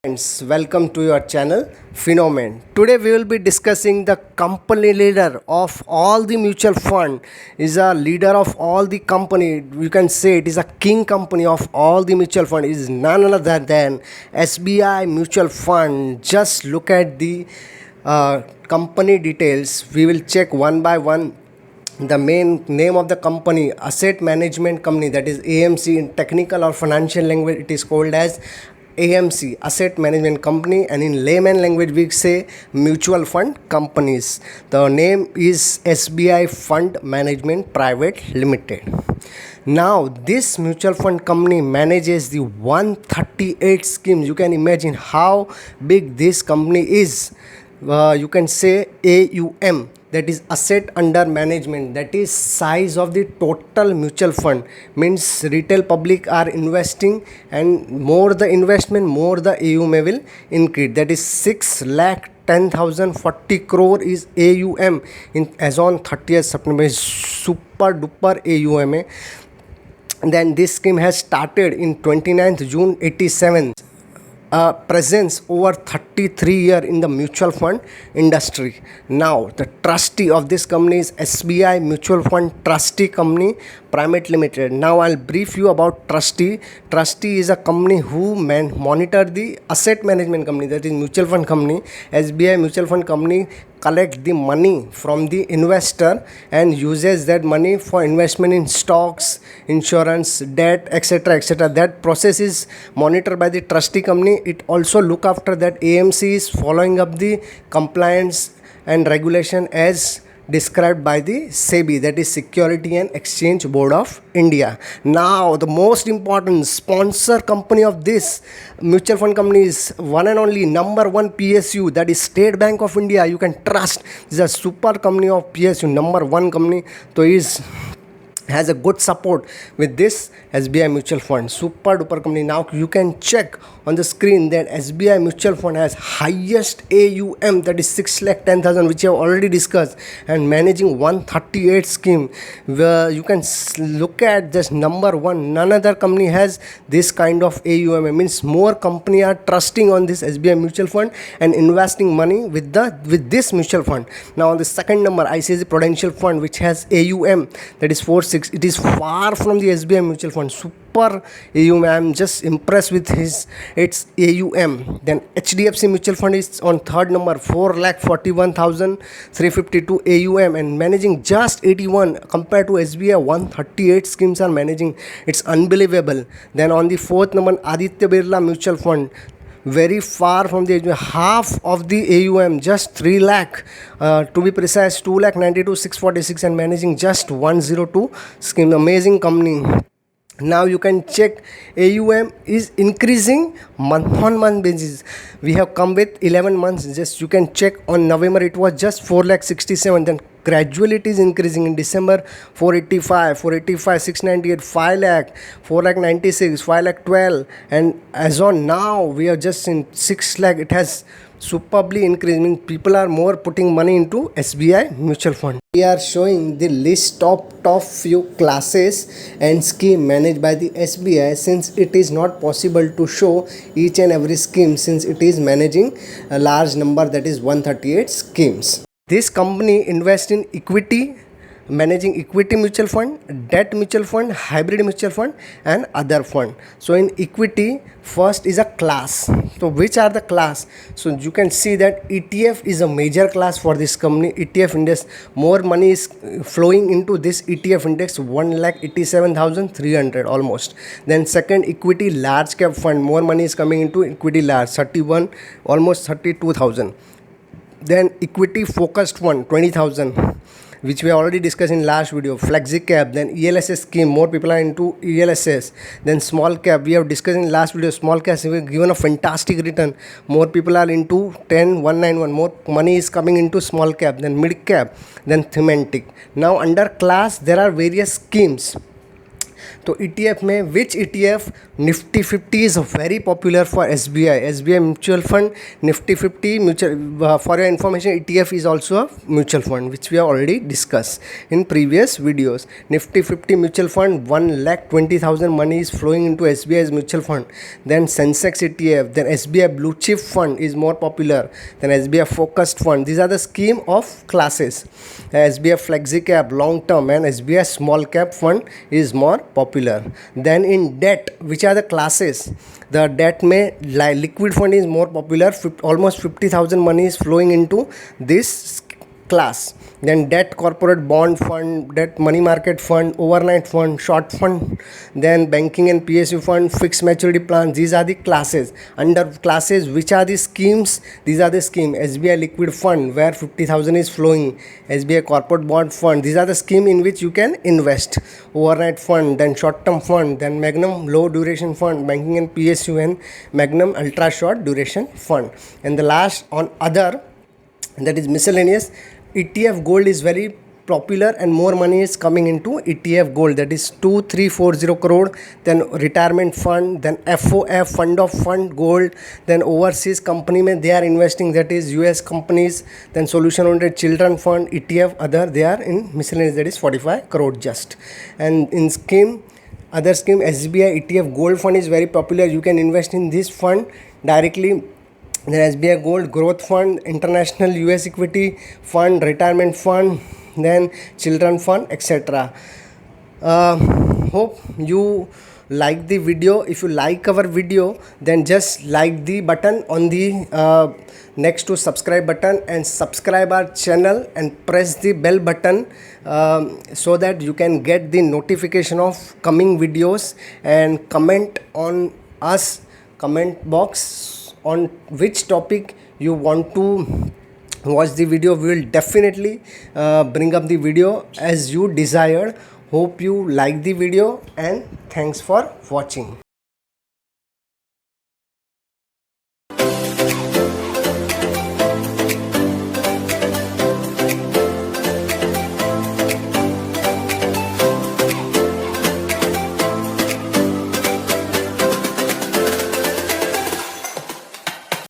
Friends, welcome to your channel Phenomen. Today we will be discussing the company leader of all the mutual fund. Is a leader of all the company. You can say it is a king company of all the mutual fund. It is none other than SBI Mutual Fund. Just look at the company details. We will check one by one. The main name of the company, asset management company, that is AMC. In technical or financial language it is called as AMC, asset management company, and in layman language we say mutual fund companies. The name is SBI Fund Management Private Limited. Now this mutual fund company manages the 138 schemes. You can imagine how big this company is. You can say AUM, that is asset under management, that is size of the total mutual fund. Means retail public are investing, and more the investment, more the AUM will increase. That is 6 lakh 10,040 crore is AUM in as on 30th September. Is super duper AUM hai. Then this scheme has started in 29th June 87. Presence over 33 year in the mutual fund industry. Now the trustee of this company is SBI Mutual Fund Trustee Company Private Limited. Now I'll brief you about trustee. Trustee is a company who monitor the asset management company, that is mutual fund company. SBI Mutual Fund Company collect the money from the investor and uses that money for investment in stocks, insurance, debt, etc., etc. That process is monitored by the trustee company. It also look after that AMC is following up the compliance and regulation as described by the SEBI, that is Security and Exchange Board of India. Now the most important sponsor company of this mutual fund company is one and only number one PSU, that is State Bank of India. You can trust this is a super company of PSU, number one company. So is has a good support with this SBI Mutual Fund, super duper company. Now you can check on the screen that SBI Mutual Fund has highest AUM, that is 6 lakh 10,000, which I have already discussed, and managing 138 scheme. Where you can look at this number one, none other company has this kind of AUM. It means more company are trusting on this SBI Mutual Fund and investing money with this mutual fund. Now on the second number, ICICI Prudential Fund, which has AUM, that is 46. It is far from the SBI Mutual Fund, super AUM. I am just impressed with its AUM. Then HDFC Mutual Fund is on third number, 4,41,352 AUM, and managing just 81 compared to SBI 138 schemes are managing. It's unbelievable. Then on the fourth number, Aditya Birla Mutual Fund, very far from the half of the AUM, just 3 lakh, to be precise 2 lakh 92,646, and managing just 102 scheme. Amazing company. Now you can check AUM is increasing month on month basis. We have come with 11 months. Just you can check on November it was just 4 lakh 67. Then gradually it is increasing. In December 485, 698, 5 lakh, 4 lakh 96, 5 lakh 12, and as on now we are just in 6 lakh. It has superbly increased. Means people are more putting money into SBI Mutual Fund. We are showing the list of top few classes and scheme managed by the SBI, since it is not possible to show each and every scheme since it is managing a large number, that is 138 schemes. This company invests in equity, managing equity mutual fund, debt mutual fund, hybrid mutual fund, and other fund. So in equity, first is a class. So which are the class? So you can see that ETF is a major class for this company. ETF index, more money is flowing into this ETF index, 1,87,300 almost. Then second, equity large cap fund, more money is coming into equity large, 31, almost 32,000. Then equity focused fund, 20,000, which we already discussed in last video. Flexi cap, then ELSS scheme, more people are into ELSS. Then small cap, we have discussed in last video. Small cap we have given a fantastic return, more people are into 10191, more money is coming into small cap. Then mid cap, then thematic. Now under class there are various schemes. तो ETF में विच ETF Nifty 50 is very popular for SBI mutual fund. Nifty 50 mutual, for your information, ETF is also a mutual fund which we have already discussed in previous videos. Nifty 50 mutual fund, 1,20,000 money is flowing into SBI's mutual fund. Then Sensex ETF, then SBI blue chip fund is more popular, then SBI focused fund. These are the scheme of classes. SBI flexi cap long term and SBI small cap fund is more popular. Then in debt, which are the classes? The debt में liquid fund is more popular. Almost 50,000 money is flowing into this class. Then debt corporate bond fund, debt money market fund, overnight fund, short fund, then banking and PSU fund, fixed maturity plans. These are the classes. Under classes, which are the schemes? These are the scheme. SBI liquid fund where 50,000 is flowing. SBI corporate bond fund. These are the scheme in which you can invest. Overnight fund, then short term fund, then Magnum low duration fund, banking and PSU, and Magnum ultra short duration fund. And the last on other, that is miscellaneous. ETF gold is very popular and more money is coming into ETF gold, that is 2340 crore. Then retirement fund, then FOF fund of fund gold, then overseas company mein they are investing, that is US companies. Then solution oriented children fund, ETF other, they are in miscellaneous, that is 45 crore just. And in scheme, other scheme, SBI ETF gold fund is very popular. You can invest in this fund directly. Then SBI Gold Growth Fund, International US Equity Fund, Retirement Fund, then Children Fund, etc. Hope you like the video. If you like our video, then just like the button on the next to subscribe button and subscribe our channel and press the bell button so that you can get the notification of coming videos, and comment on us, comment box, on which topic you want to watch the video. We will definitely bring up the video as you desired. Hope you like the video and thanks for watching.